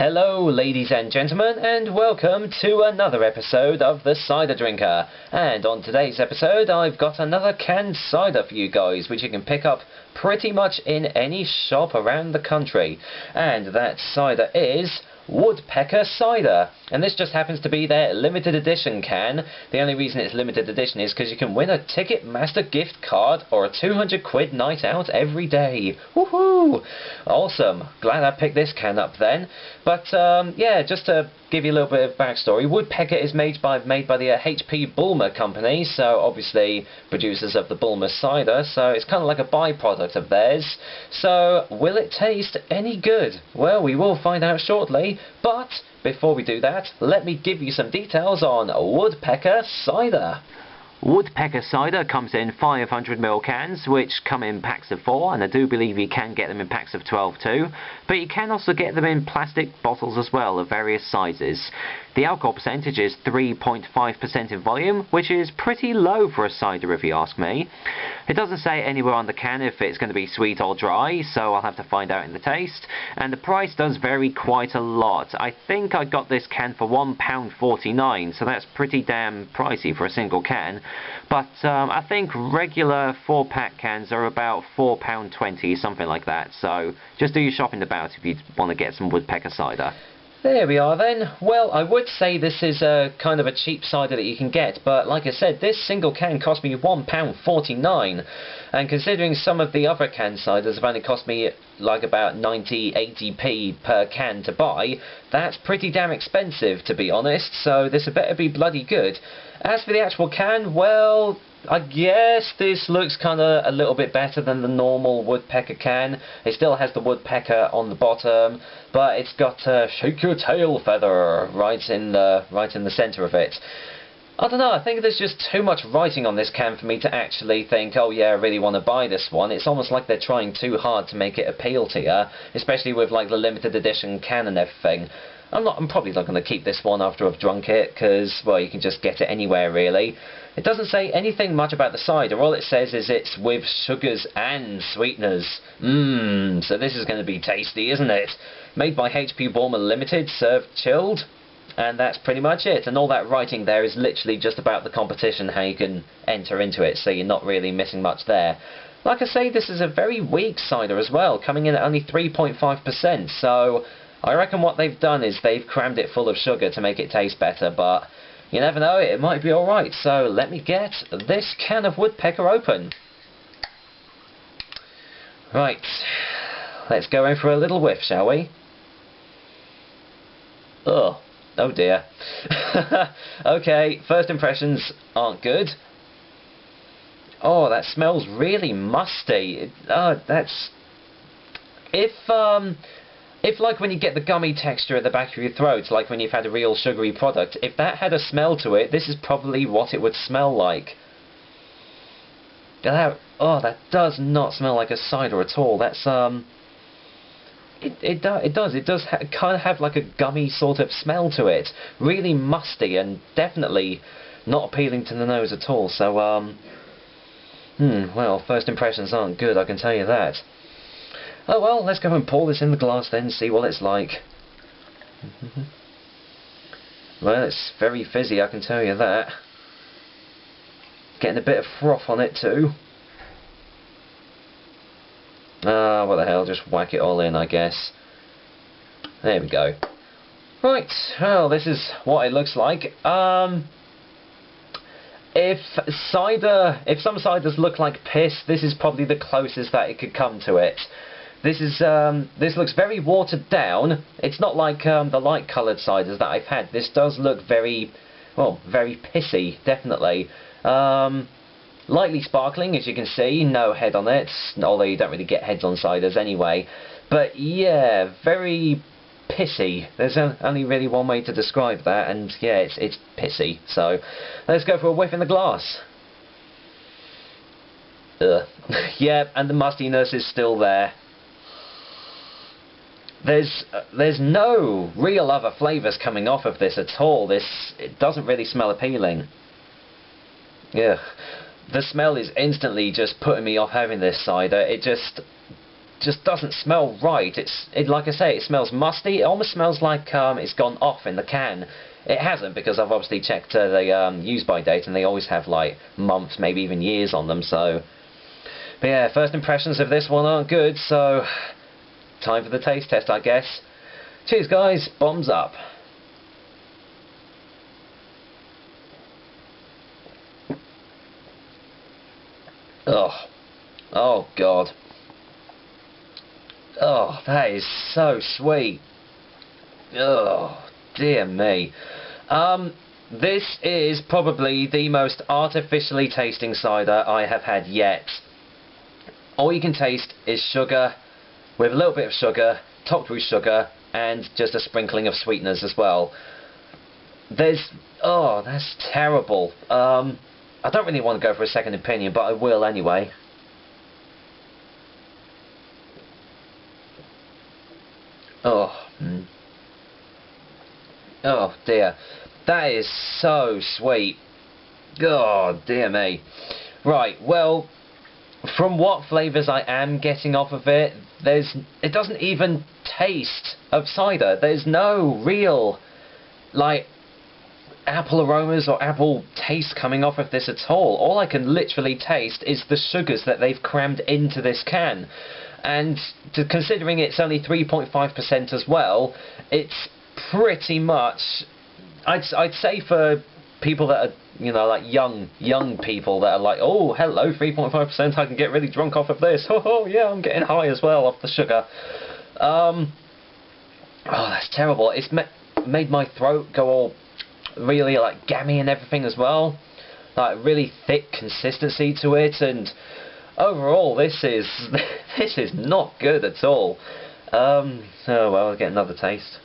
Hello ladies and gentlemen, and welcome to another episode of the Cider Drinker. And on today's episode I've got another canned cider for you guys, which you can pick up pretty much in any shop around the country. And that cider is Woodpecker cider, and this just happens to be their limited edition can. The only reason it's limited edition is because you can win a Ticketmaster gift card or a 200 quid night out every day. Woohoo! Awesome. Glad I picked this can up then. But yeah, just to give you a little bit of backstory, Woodpecker is made by the H.P. Bulmer company, so obviously producers of the Bulmer cider, so it's kind of like a byproduct of theirs. So will it taste any good? Well, we will find out shortly, but before we do that, let me give you some details on Woodpecker cider. Woodpecker cider comes in 500ml cans, which come in packs of 4, and I do believe you can get them in packs of 12 too, but you can also get them in plastic bottles as well of various sizes. The alcohol percentage is 3.5% in volume, which is pretty low for a cider if you ask me. It doesn't say anywhere on the can if it's going to be sweet or dry, so I'll have to find out in the taste, and the price does vary quite a lot. I think I got this can for £1.49, so that's pretty damn pricey for a single can. But I think regular 4-pack cans are about £4.20, something like that. So just do your shopping about if you want to get some Woodpecker cider. There we are then. Well, I would say this is a kind of a cheap cider that you can get, but like I said, this single can cost me £1.49, and considering some of the other canned ciders have only cost me like about 90–80p per can to buy, that's pretty damn expensive to be honest, so this had better be bloody good. As for the actual can, well, I guess this looks kind of a little bit better than the normal Woodpecker can. It still has the Woodpecker on the bottom, but it's got shake your tail feather right in the centre of it. I don't know, I think there's just too much writing on this can for me to actually think, oh yeah, I really want to buy this one. It's almost like they're trying too hard to make it appeal to you, especially with like the limited edition can and everything. I'm probably not going to keep this one after I've drunk it, because, well, you can just get it anywhere, really. It doesn't say anything much about the cider. All it says is it's with sugars and sweeteners. So this is going to be tasty, isn't it? Made by H.P. Bulmer Limited, served chilled. And that's pretty much it. And all that writing there is literally just about the competition, how you can enter into it, so you're not really missing much there. Like I say, this is a very weak cider as well, coming in at only 3.5%, so I reckon what they've done is they've crammed it full of sugar to make it taste better, but you never know, it might be alright. So let me get this can of Woodpecker open. Right, let's go in for a little whiff, shall we? Ugh, oh dear. Okay, first impressions aren't good. Oh, that smells really musty. That's... If like when you get the gummy texture at the back of your throat, like when you've had a real sugary product, if that had a smell to it, this is probably what it would smell like. That does not smell like a cider at all. That's it does kind of have like a gummy sort of smell to it. Really musty and definitely not appealing to the nose at all. So well, first impressions aren't good, I can tell you that. Oh well, let's go and pour this in the glass then and see what it's like. Well, it's very fizzy, I can tell you that. Getting a bit of froth on it too. What the hell, just whack it all in, I guess. There we go. Right, well, this is what it looks like. If some ciders look like piss, this is probably the closest that it could come to it. This looks very watered down. It's not like the light coloured ciders that I've had. This does look very, well, very pissy, definitely. Lightly sparkling, as you can see, no head on it, although you don't really get heads on ciders anyway. But yeah, very pissy. There's only really one way to describe that, and yeah, it's pissy. So let's go for a whiff in the glass. Ugh. Yeah, and the mustiness is still there. There's no real other flavours coming off of this at all. It doesn't really smell appealing. Yeah, the smell is instantly just putting me off having this cider. just doesn't smell right. Like I say, it smells musty. It almost smells like it's gone off in the can. It hasn't, because I've obviously checked the use-by date, and they always have like months, maybe even years on them. So, but yeah, first impressions of this one aren't good. So, time for the taste test, I guess. Cheers, guys. Bombs up. Oh, oh God. Oh, that is so sweet. Oh, dear me. This is probably the most artificially tasting cider I have had yet. All you can taste is sugar, with a little bit of sugar, topped with sugar, and just a sprinkling of sweeteners as well. Oh, that's terrible. I don't really want to go for a second opinion, but I will anyway. Oh, oh dear, that is so sweet. Oh dear me. Right, well, from what flavours I am getting off of it, it doesn't even taste of cider. There's no real, like, apple aromas or apple taste coming off of this at all. All I can literally taste is the sugars that they've crammed into this can. And considering it's only 3.5% as well, it's pretty much, I'd say for people that are, you know, like young people that are like, oh, hello, 3.5%, I can get really drunk off of this. Oh, yeah, I'm getting high as well off the sugar. Oh, that's terrible. It's made my throat go all really, like, gammy and everything as well. Like, really thick consistency to it, and overall, this is not good at all. Oh well, I'll get another taste.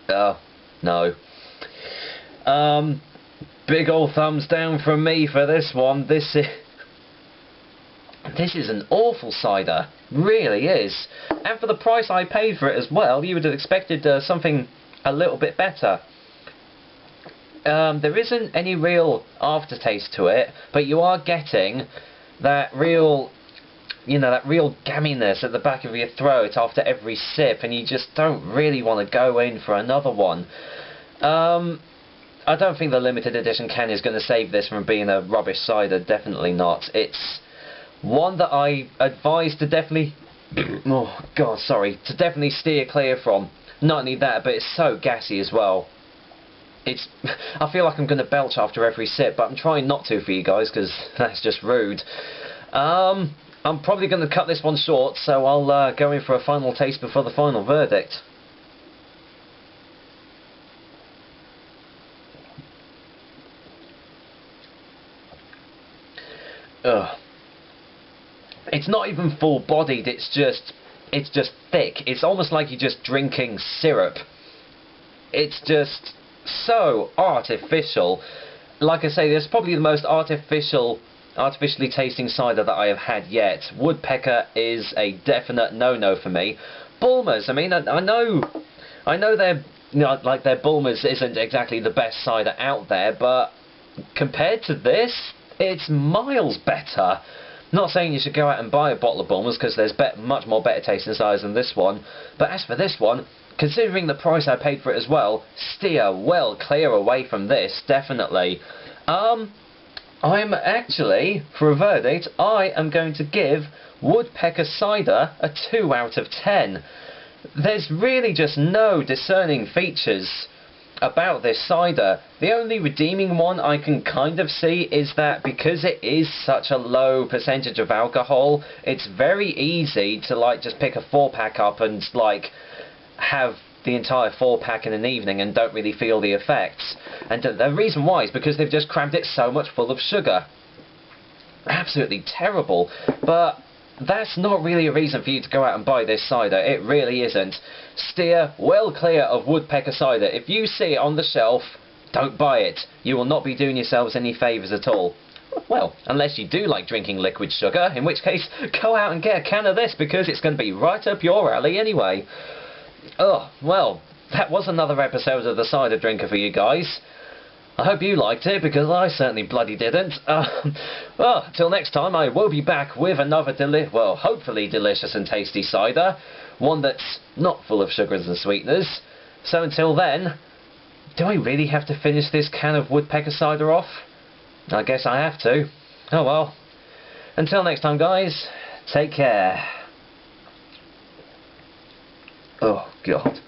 Oh no. Big ol' thumbs down from me for this one. This is an awful cider, really is. And for the price I paid for it as well, you would have expected something a little bit better. There isn't any real aftertaste to it, but you are getting that real, you know, that real gamminess at the back of your throat after every sip, and you just don't really want to go in for another one. I don't think the limited edition can is going to save this from being a rubbish cider, definitely not. It's one that I advise to definitely, oh god, sorry, to definitely steer clear from. Not only that, but it's so gassy as well. I feel like I'm going to belch after every sip, but I'm trying not to for you guys, because that's just rude. I'm probably going to cut this one short, so I'll go in for a final taste before the final verdict. Ugh. It's not even full-bodied, it's just thick. It's almost like you're just drinking syrup. It's just so artificial. Like I say, this is probably the most artificially tasting cider that I have had yet. Woodpecker is a definite no-no for me. Bulmers, I mean, I know their, you know, like their Bulmers isn't exactly the best cider out there, but compared to this, it's miles better. Not saying you should go out and buy a bottle of Bulmers, because there's much more better tasting ciders than this one, but as for this one, considering the price I paid for it as well, steer well clear away from this, definitely. I'm actually, for a verdict, I am going to give Woodpecker Cider a 2 out of 10. There's really just no discerning features about this cider. The only redeeming one I can kind of see is that because it is such a low percentage of alcohol, it's very easy to, like, just pick a 4-pack up and, like, have the entire 4-pack in an evening and don't really feel the effects. And the reason why is because they've just crammed it so much full of sugar. Absolutely terrible. But that's not really a reason for you to go out and buy this cider. It really isn't. Steer well clear of Woodpecker Cider. If you see it on the shelf, don't buy it. You will not be doing yourselves any favours at all. Well, unless you do like drinking liquid sugar, in which case, go out and get a can of this, because it's going to be right up your alley anyway. Oh, well, that was another episode of The Cider Drinker for you guys. I hope you liked it, because I certainly bloody didn't. Well, till next time, I will be back with another hopefully delicious and tasty cider. One that's not full of sugars and sweeteners. So until then, do I really have to finish this can of Woodpecker cider off? I guess I have to. Oh well. Until next time, guys, take care. Oh, God.